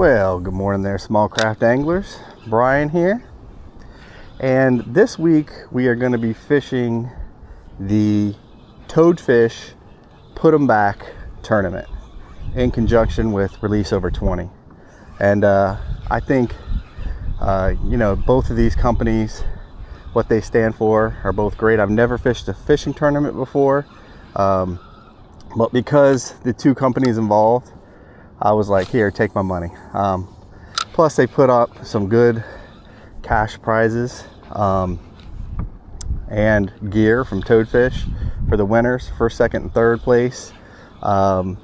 Well, good morning there, small craft anglers. Brian here. And this week we are going to be fishing the Toadfish Put 'em Back tournament in conjunction with Release Over 20. And I think, both of these companies, what they stand for, are both great. I've never fished a fishing tournament before, but because the two companies involved, I was like, here, take my money. Plus they put up some good cash prizes and gear from Toadfish for the winners, first, second, and third place. Yeah,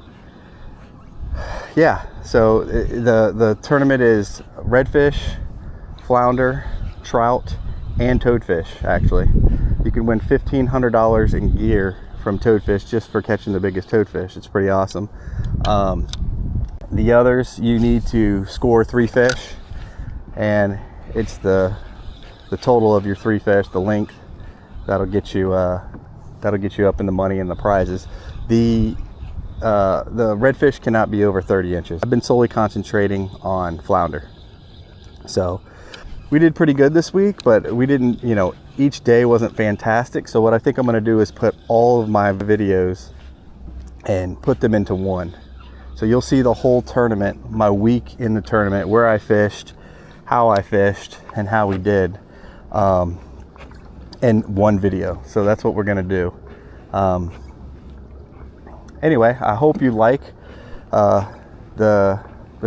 so the tournament is Redfish, Flounder, trout, and Toadfish. Actually, you can win $1,500 in gear from Toadfish just for catching the biggest toadfish. It's pretty awesome. The others, you need to score 3 fish, and it's the total of your 3 fish, the length, that'll get you up in the money and the prizes. The redfish cannot be over 30 inches. I've been solely concentrating on flounder, so we did pretty good this week, but we didn't, each day wasn't fantastic. So what I think I'm going to do is put all of my videos and put them into one. So you'll see the whole tournament, my week in the tournament, where I fished, how I fished, and how we did, in one video. So that's what we're gonna do. Anyway, I hope you like the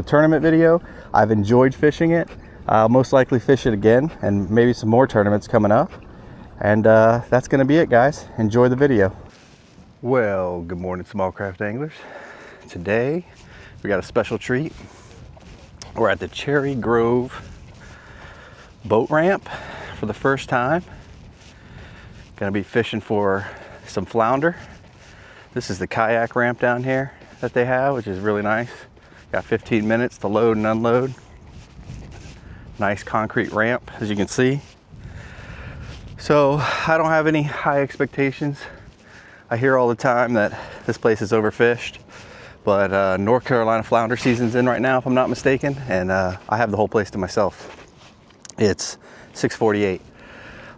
tournament video. I've enjoyed fishing it. I'll most likely fish it again, and maybe some more tournaments coming up. And that's gonna be it, guys. Enjoy the video. Well, good morning, small craft anglers. Today we got a special treat. We're at the Cherry Grove boat ramp for the first time. Gonna be fishing for some flounder. This is the kayak ramp down here that they have, which is really nice. Got 15 minutes to load and unload. Nice concrete ramp, as you can see. So I don't have any high expectations. I hear all the time that this place is overfished, but North Carolina flounder season's in right now, if I'm not mistaken, and I have the whole place to myself. It's 6:48.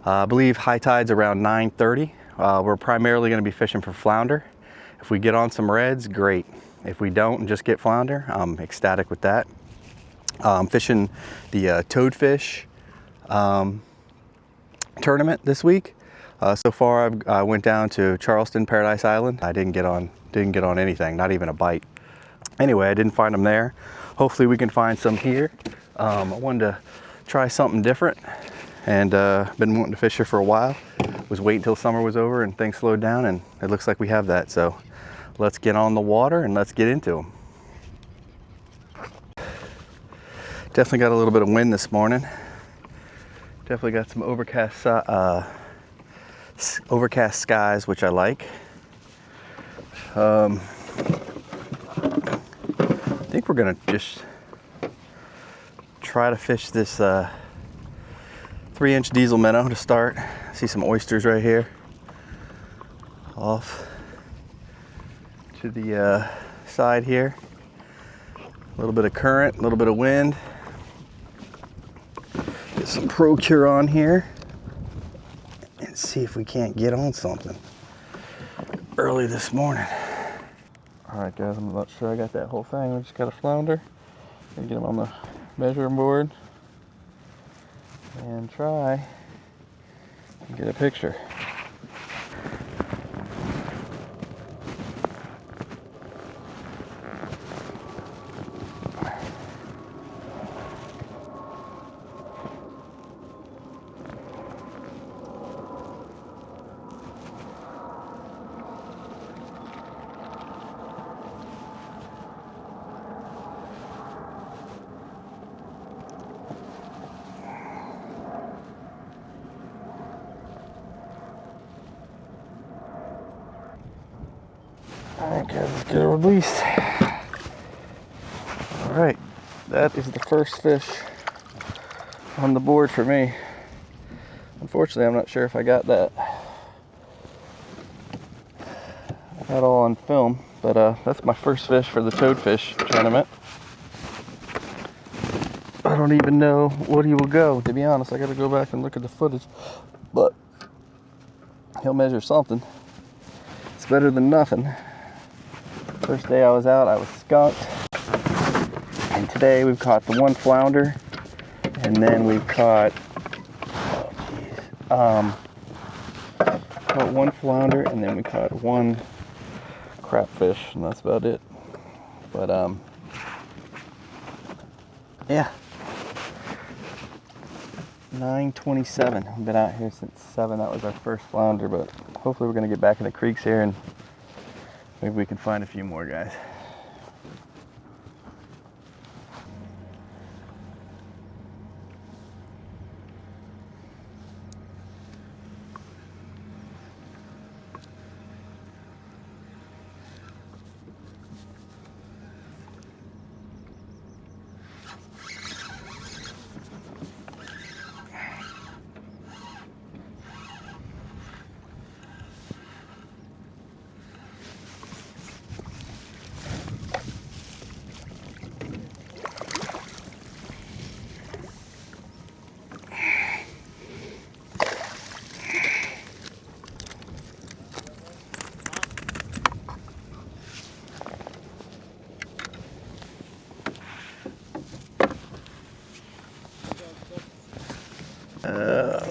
I believe high tide's around 9:30. We're primarily going to be fishing for flounder. If we get on some reds, great. If we don't and just get flounder, I'm ecstatic with that. I'm fishing the Toadfish tournament this week. So far I went down to Charleston, Paradise Island. I didn't get on anything, not even a bite. Anyway, I didn't find them there. Hopefully we can find some here. I wanted to try something different, and been wanting to fish here for a while. Was waiting until summer was over and things slowed down, and it looks like we have that. So let's get on the water and let's get into them. Definitely got a little bit of wind this morning. Definitely got some overcast skies, which I like. I think we're gonna just try to fish this 3-inch diesel minnow to start. I see some oysters right here. Off to the side here. A little bit of current, a little bit of wind. Get some Pro-Cure on here and see if we can't get on something early this morning. All right, guys, I'm not sure I got that whole thing. We just got a flounder. Gonna get him on the measuring board and try and get a picture. All right, guys, let's get it released. All right, that is the first fish on the board for me. Unfortunately, I'm not sure if I got that all on film, but that's my first fish for the Toadfish tournament. I don't even know what he will go, to be honest. I gotta go back and look at the footage, but he'll measure something. It's better than nothing. First day I was out, I was skunked. And today we've caught the one flounder, and then we've caught, caught one flounder, and then we caught one crapfish, and that's about it. But yeah, 9:27. We've been out here since 7. That was our first flounder, but hopefully we're gonna get back in the creeks here and maybe we can find a few more, guys.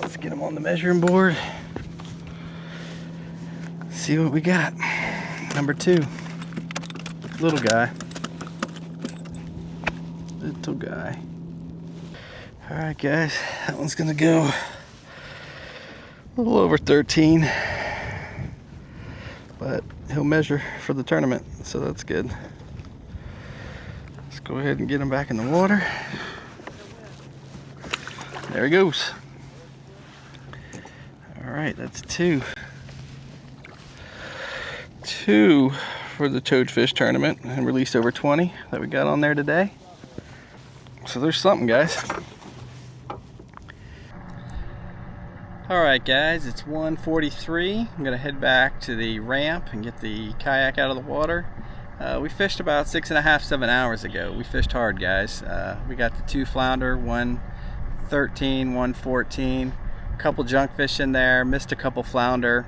Let's get him on the measuring board. See what we got. Number 2. Little guy. Little guy. Alright guys, that one's gonna go a little over 13. But he'll measure for the tournament, so that's good. Let's go ahead and get him back in the water. There he goes. All right, that's 2. 2 for the Toadfish tournament and Release Over 20 that we got on there today. So there's something, guys. All right, guys, it's 1:43. I'm gonna head back to the ramp and get the kayak out of the water. We fished about 6.5, 7 hours ago. We fished hard, guys. We got the 2 flounder, 113, 114, a couple junk fish in there, missed a couple flounder,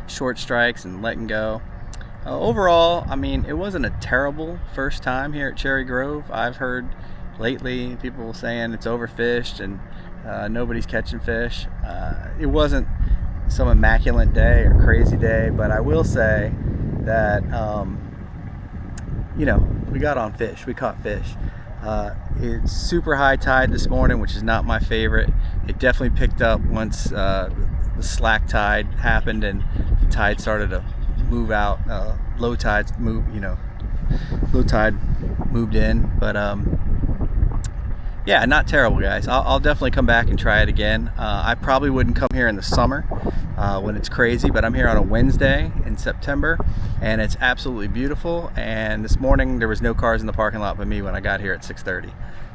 short strikes and letting go. Overall, I mean, it wasn't a terrible first time here at Cherry Grove. I've heard lately people saying it's overfished and nobody's catching fish. It wasn't some immaculate day or crazy day, but I will say that you know, we got on fish, we caught fish. It's super high tide this morning, which is not my favorite. It definitely picked up once the slack tide happened and the tide started to move out. Low tide moved, you know, low tide moved in, but yeah, not terrible, guys. I'll definitely come back and try it again. I probably wouldn't come here in the summer when it's crazy, but I'm here on a Wednesday in September and it's absolutely beautiful. And this morning there was no cars in the parking lot but me when I got here at 6:30.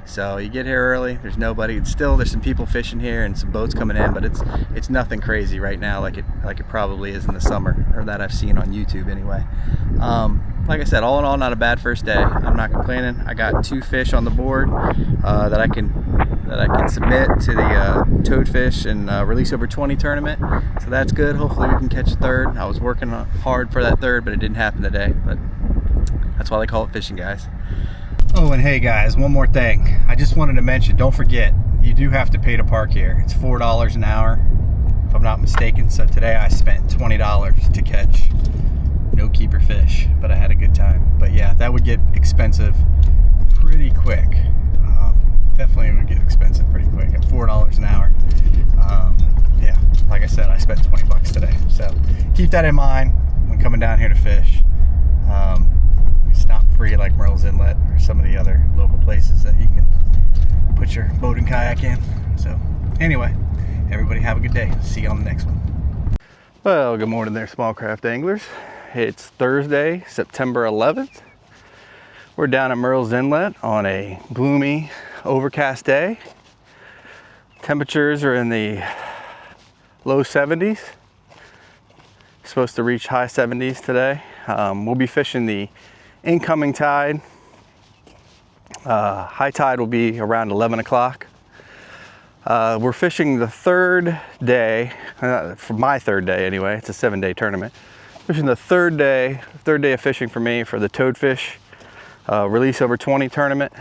So you get here early, there's nobody. There's some people fishing here and some boats coming in, but it's nothing crazy right now like it probably is in the summer, or that I've seen on YouTube anyway. Like I said, all in all, not a bad first day. I'm not complaining. I got 2 fish on the board that I can submit to the Toadfish and Release Over 20 tournament. So that's good. Hopefully we can catch a third. I was working hard for that third, but it didn't happen today. But that's why they call it fishing, guys. Oh, and hey guys, one more thing. I just wanted to mention, don't forget, you do have to pay to park here. It's $4 an hour, if I'm not mistaken. So today I spent $20 to catch no keeper fish, but I had a good time. But yeah, that would get expensive pretty quick. Definitely would get expensive pretty quick at $4 an hour. Yeah, like I said, I spent 20 bucks today. So keep that in mind when coming down here to fish. It's not free like Murrells Inlet or some of the other local places that you can put your boat and kayak in. So anyway, everybody have a good day. See you on the next one. Well, good morning there, small craft anglers. It's Thursday, September 11th. We're down at Murrells Inlet on a gloomy, overcast day. Temperatures are in the low 70s. Supposed to reach high 70s today. We'll be fishing the incoming tide High tide will be around 11 o'clock. We're fishing the third day, for my third day anyway. It's a 7-day tournament. Fishing the third day of fishing for me for the Toadfish Release Over 20 tournament.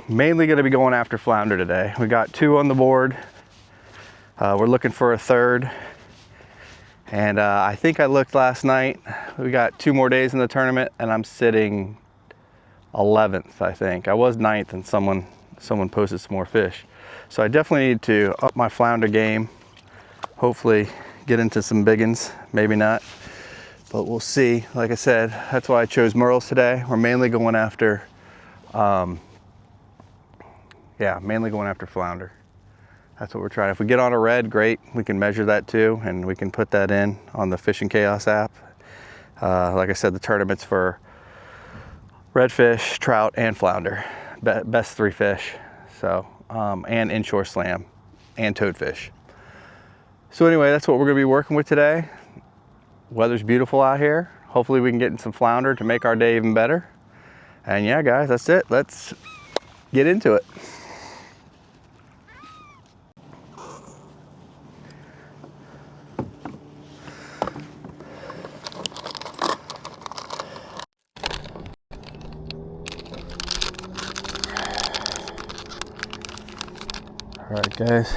Mainly going to be going after flounder today. We got 2 on the board. We're looking for a third. And I think I looked last night. We got 2 more days in the tournament, and I'm sitting 11th, I think. I was 9th, and someone posted some more fish. So I definitely need to up my flounder game. Hopefully get into some big ones, maybe not, but we'll see. Like I said, that's why I chose Murrells today. We're mainly going after, mainly going after flounder. That's what we're trying. If we get on a red, great. We can measure that too, and we can put that in on the Fishing Chaos app. Like I said, the tournament's for redfish, trout, and flounder. Best 3 fish. So, and inshore slam, and toadfish. So anyway, that's what we're gonna be working with today. Weather's beautiful out here. Hopefully we can get in some flounder to make our day even better. And yeah, guys, that's it. Let's get into it. All right, guys,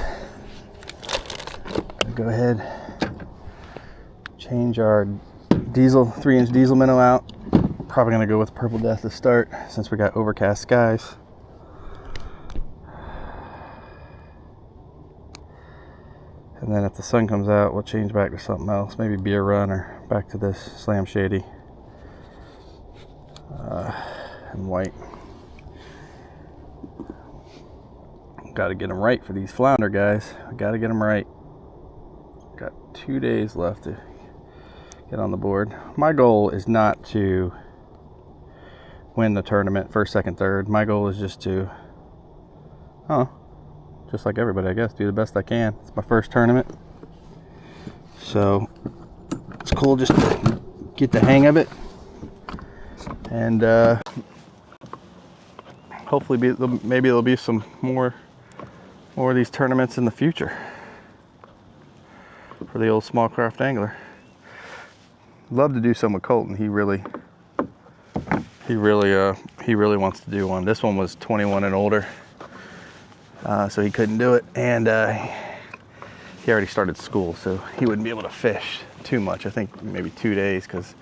go ahead, change our diesel 3-inch diesel minnow out. Probably gonna go with Purple Death to start since we got overcast skies. And then if the sun comes out, we'll change back to something else, maybe Beer Run or back to this Slam Shady and white. Got to get them right for these flounder, guys. I got to get them right. Got 2 days left to get on the board. My goal is not to win the tournament first, second, third. My goal is just to, just like everybody, I guess, do the best I can. It's my first tournament, so it's cool just to get the hang of it, and hopefully maybe there'll be some more of these tournaments in the future for the old small craft angler. Love to do some with Colton. He really wants to do one. This one was 21 and older, so he couldn't do it, and he already started school, so he wouldn't be able to fish too much. I think maybe 2 days, because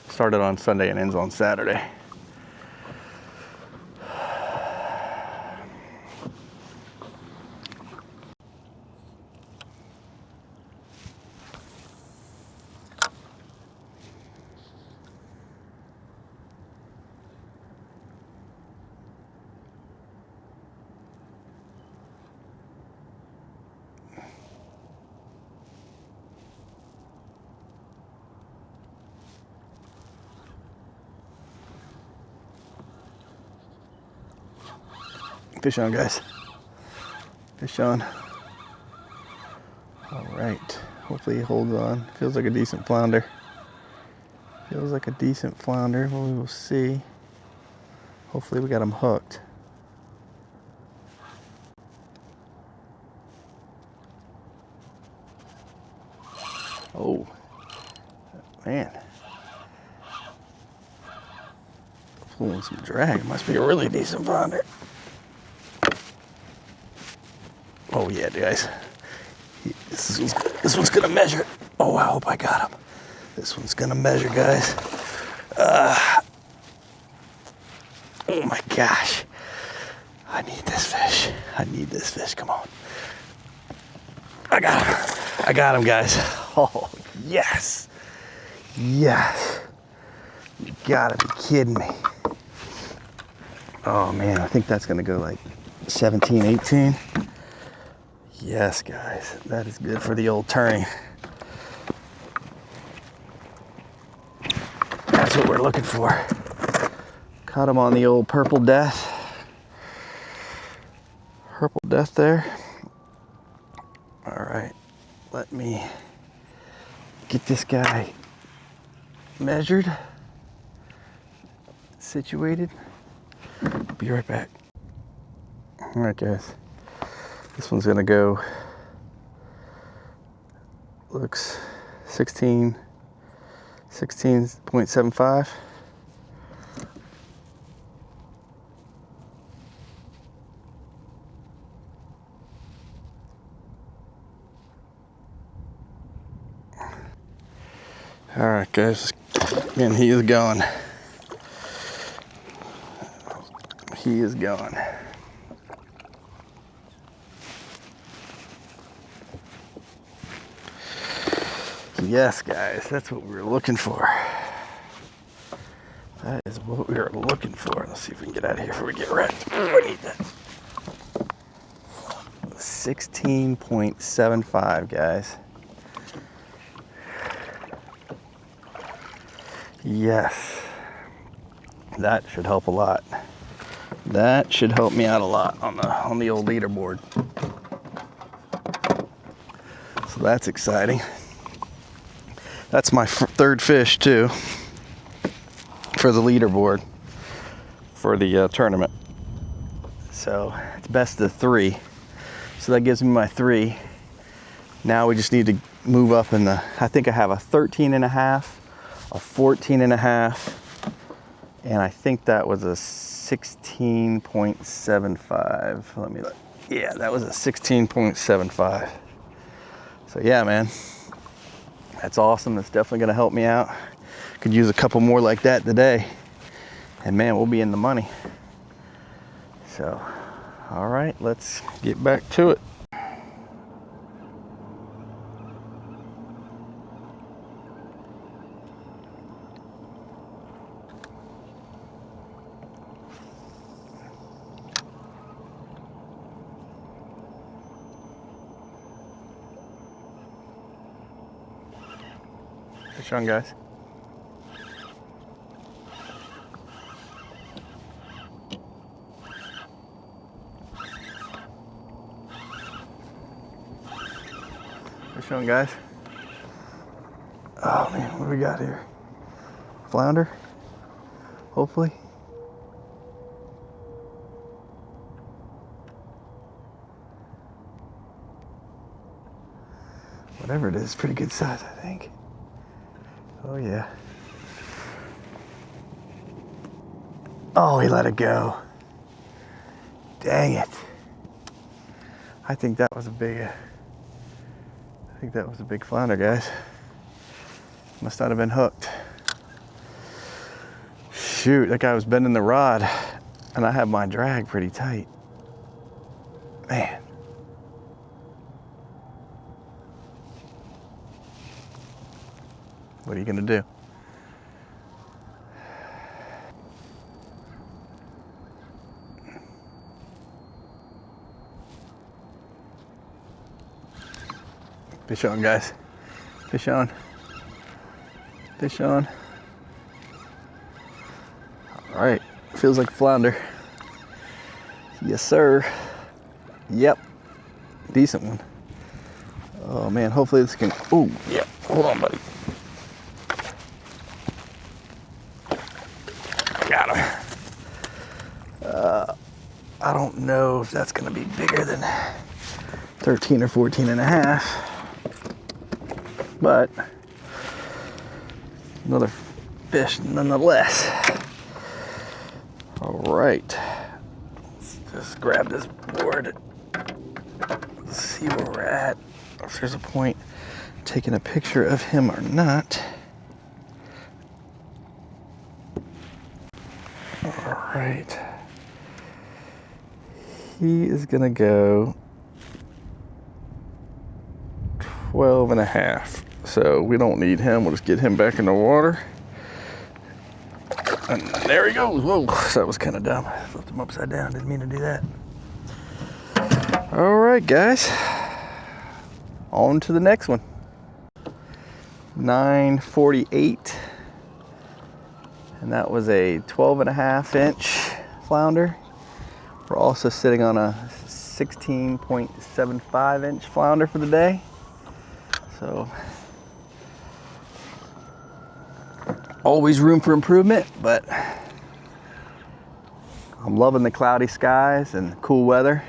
it started on Sunday and ends on Saturday. Fish on, guys. Fish on. All right. Hopefully he holds on. Feels like a decent flounder. Feels like a decent flounder. Well, we will see. Hopefully we got him hooked. Oh, man. Pulling some drag. Must be a really decent flounder. Oh yeah, guys. This one's gonna measure. Oh, I hope I got him. This one's gonna measure, guys. Oh my gosh. I need this fish. I need this fish. Come on. I got him. I got him, guys. Oh, yes. Yes. You gotta be kidding me. Oh man, I think that's gonna go like 17, 18. Yes, guys, that is good for the old turning. That's what we're looking for. Caught him on the old Purple Death. Purple Death there. All right, let me get this guy measured, situated. Be right back. All right, guys. This one's gonna go, looks 16.75. All right, guys, and he is gone. He is gone. Yes, guys, that's what we were looking for. That is what we were looking for. Let's see if we can get out of here before we get wrecked. We need that. 16.75, guys. Yes, that should help a lot. That should help me out a lot on the old leaderboard. So that's exciting. That's my third fish too for the leaderboard for the tournament. So it's best of 3. So that gives me my 3. Now we just need to move up in the, I think I have a 13.5. A 14.5, and I think that was a 16.75. Let me look. Yeah, that was a 16.75. So yeah, man, that's awesome. That's definitely gonna help me out. Could use a couple more like that today, and man, we'll be in the money. So, all right, let's get back to it. Fish on, guys. Fish on, guys. Oh man, what do we got here? Flounder, hopefully. Whatever it is, pretty good size, I think. Oh yeah. Oh, he let it go. Dang it. I think that was a big flounder, guys. Must not have been hooked. Shoot, that guy was bending the rod and I have my drag pretty tight. Man. What are you gonna do? Fish on, guys. Fish on. Fish on. All right, feels like flounder. Yes, sir. Yep, decent one. Oh man, hopefully this can, oh yeah, hold on, buddy. Got him. I don't know if that's gonna be bigger than 13 or 14.5, but another fish nonetheless. All right, let's just grab this board. Let's see where we're at. If there's a point taking a picture of him or not. All right. He is gonna go 12.5. So we don't need him. We'll just get him back in the water. And there he goes. Whoa, that was kind of dumb. I flipped him upside down. Didn't mean to do that. All right, guys. On to the next one. 948. And that was a 12.5 inch flounder. We're also sitting on a 16.75 inch flounder for the day. So always room for improvement, but I'm loving the cloudy skies and cool weather.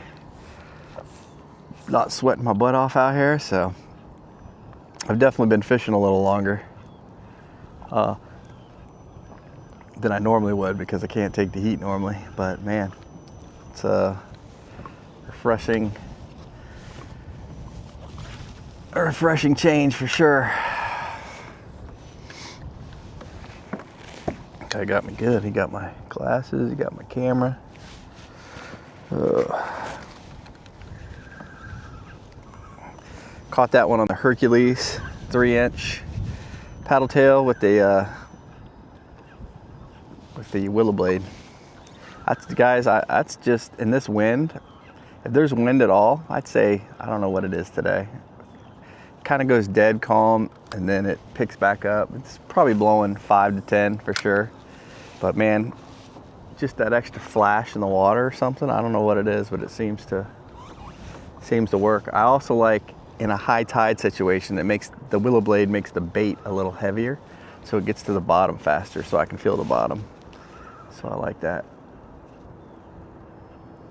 Not sweating my butt off out here, so I've definitely been fishing a little longer than I normally would because I can't take the heat normally. But man, it's a refreshing change for sure. Guy got me good. He got my glasses, he got my camera. Caught that one on the Hercules 3-inch paddle tail with the willow blade. That's, guys, that's just in this wind. If there's wind at all, I'd say, I don't know what it is today. Kind of goes dead calm and then it picks back up. It's probably blowing 5 to 10 for sure. But man, just that extra flash in the water or something. I don't know what it is, but it seems to work. I also like in a high tide situation, it makes the willow blade makes the bait a little heavier, so it gets to the bottom faster, so I can feel the bottom. So I like that.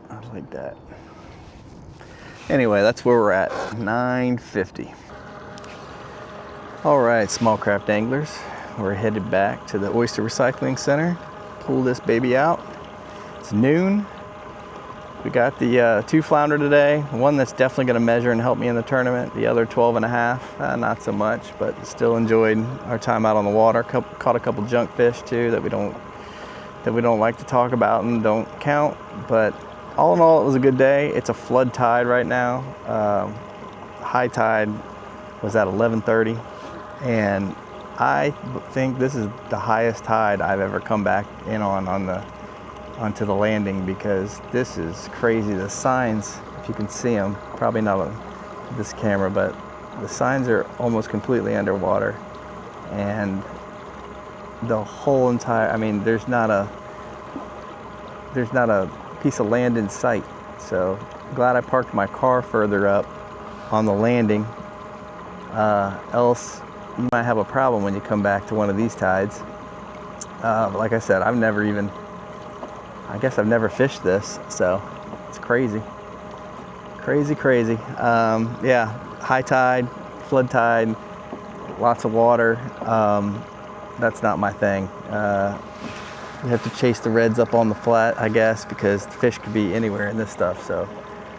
I like that. Anyway, that's where we're at, 9:50. All right, small craft anglers, we're headed back to the Oyster Recycling Center. Pull this baby out. It's noon. We got the 2 flounder today. One that's definitely going to measure and help me in the tournament. The other 12.5, not so much, but still enjoyed our time out on the water. Caught a couple junk fish too that we don't like to talk about and don't count. But all in all, it was a good day. It's a flood tide right now. High tide was at 11:30, and I think this is the highest tide I've ever come back in onto the landing, because this is crazy. The signs, if you can see them, probably not on this camera, but the signs are almost completely underwater, and the whole entire, I mean, there's not a piece of land in sight. So glad I parked my car further up on the landing, else you might have a problem when you come back to one of these tides. Like I said, I've never fished this, so it's crazy. Yeah, high tide, flood tide, lots of water. That's not my thing. You have to chase the reds up on the flat, I guess, because the fish could be anywhere in this stuff. So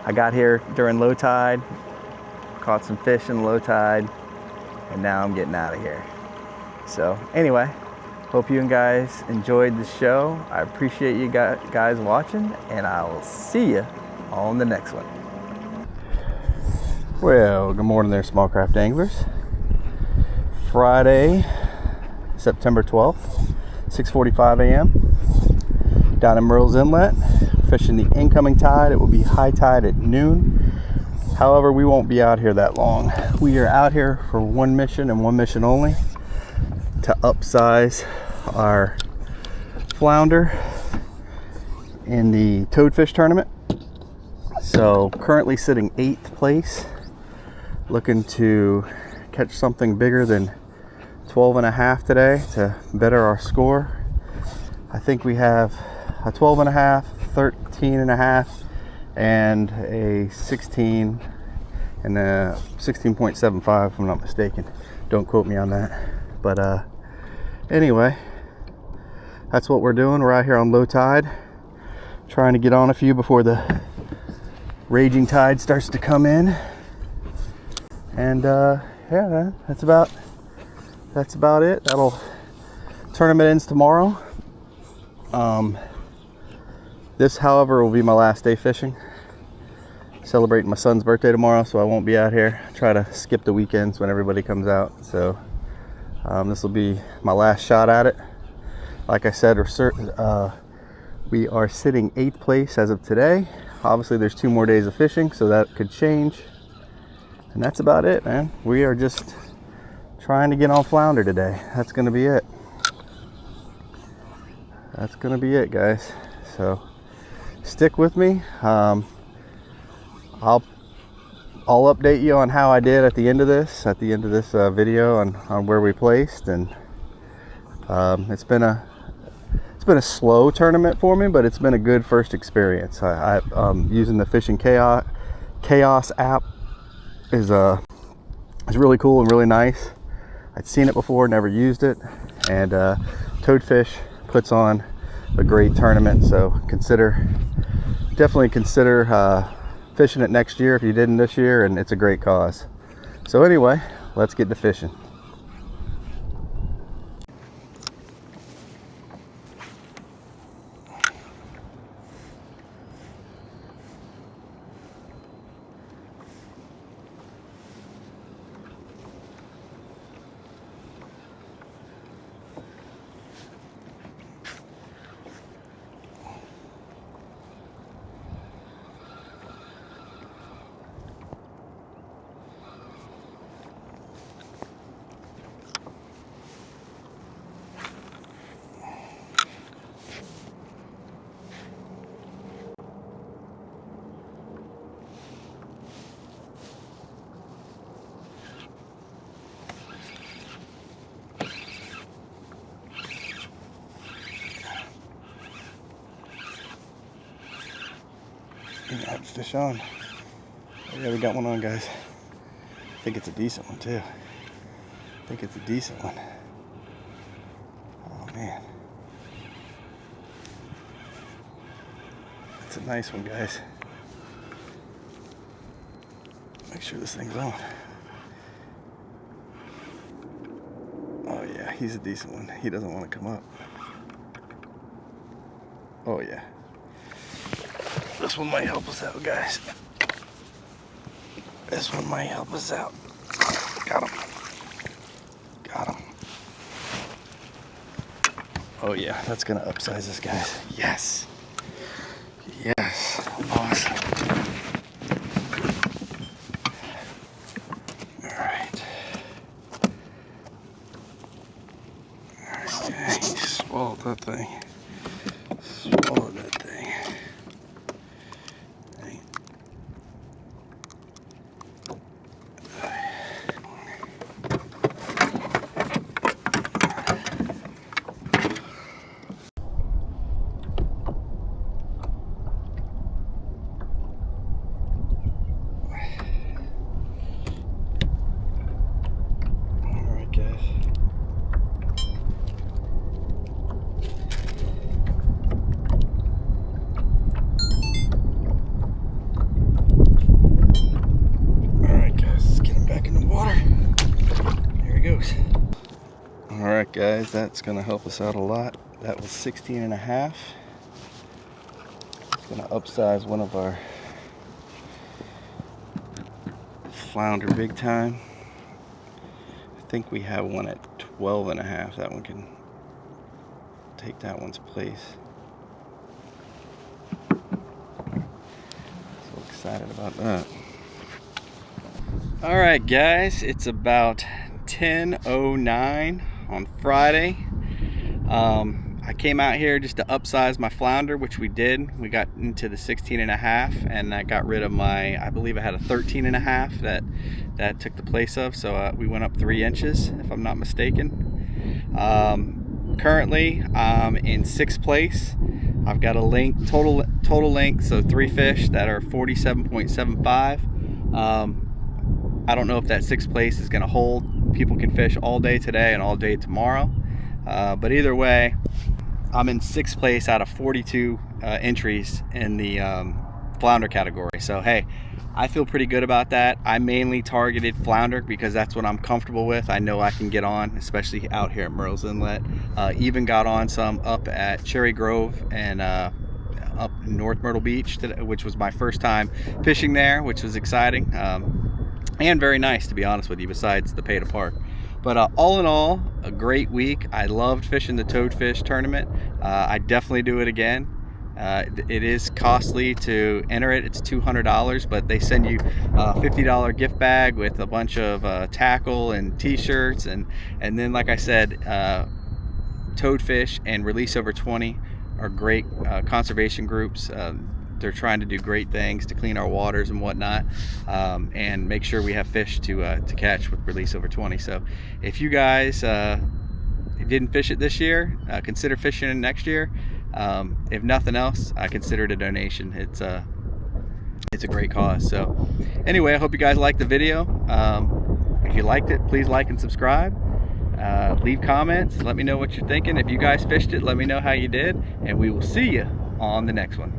I got here during low tide, caught some fish in low tide, and now I'm getting out of here. So anyway, hope you guys enjoyed the show. I appreciate you guys watching, and I will see you on the next one. Well, good morning there, small craft anglers. Friday, September 12th, 6:45 a.m. down in Murrells Inlet, fishing the incoming tide. It will be high tide at noon. However, we won't be out here that long. We are out here for one mission and one mission only, to upsize our flounder in the Toadfish tournament. So currently sitting 8th place, looking to catch something bigger than 12.5 today to better our score. I think we have a 12.5, 13.5, and a 16 and a 16.75 if I'm not mistaken. Don't quote me on that. But anyway, that's what we're doing. We're out here on low tide, trying to get on a few before the raging tide starts to come in. And yeah, that's about it. That'll tournament ends tomorrow. This, however, will be my last day fishing. Celebrating my son's birthday tomorrow, so I won't be out here. Try to skip the weekends when everybody comes out. So this will be my last shot at it. Like I said, we are sitting 8th place as of today. Obviously, there's 2 more days of fishing, so that could change. And that's about it, man. We are just trying to get on flounder today. That's gonna be it. That's gonna be it, guys. So stick with me. I'll update you on how I did at the end of this video on where we placed, and it's been a been a slow tournament for me, but it's been a good first experience. Using the Fishing Chaos app is really cool and really nice. I'd seen it before, never used it, and Toadfish puts on a great tournament, so definitely consider fishing it next year if you didn't this year, and it's a great cause. So anyway, let's get to fishing. Got fish on. Oh, yeah, we got one on, guys. I think it's a decent one too. I think it's a decent one. Oh man, it's a nice one, guys. Make sure this thing's on. Oh yeah, he's a decent one. He doesn't want to come up. Oh yeah. This one might help us out, guys. This one might help us out. Got him. Got him. Oh yeah, that's gonna upsize this, guys. Yes. Yes. Awesome. Alright. Alright, dang, he swallowed that thing. Swallowed that thing. Alright guys, that's going to help us out a lot. That was 16.5. It's going to upsize one of our flounder big time. I think we have one at 12.5. That one can take that one's place. So excited about that. Alright guys, it's about 10:09 on Friday. I came out here just to upsize my flounder, which we did. We got into the 16.5, and I got rid of my, I believe I had a 13.5 that took the place of, so we went up 3 inches if I'm not mistaken. Currently I'm in 6th place. I've got a length, total length, so 3 fish that are 47.75. I don't know if that 6th place is going to hold. People can fish all day today and all day tomorrow, but either way, I'm in 6th place out of 42 entries in the flounder category. So hey, I feel pretty good about that. I mainly targeted flounder because that's what I'm comfortable with. I know I can get on, especially out here at Murrells Inlet. Even got on some up at Cherry Grove and up in North Myrtle Beach, which was my first time fishing there, which was exciting. And very nice, to be honest with you, besides the pay to park. But all in all, a great week. I loved fishing the Toadfish tournament. I definitely do it again. It is costly to enter it. It's $200, but they send you a $50 gift bag with a bunch of tackle and t-shirts. And then, like I said, Toadfish and Release Over 20 are great conservation groups. They're trying to do great things to clean our waters and whatnot, and make sure we have fish to catch with Release Over 20. So if you guys, if didn't fish it this year, consider fishing it next year. If nothing else, I consider it a donation. It's a great cause. So anyway, I hope you guys liked the video. If you liked it, please like and subscribe. Leave comments, let me know what you're thinking. If you guys fished it, let me know how you did, and we will see you on the next one.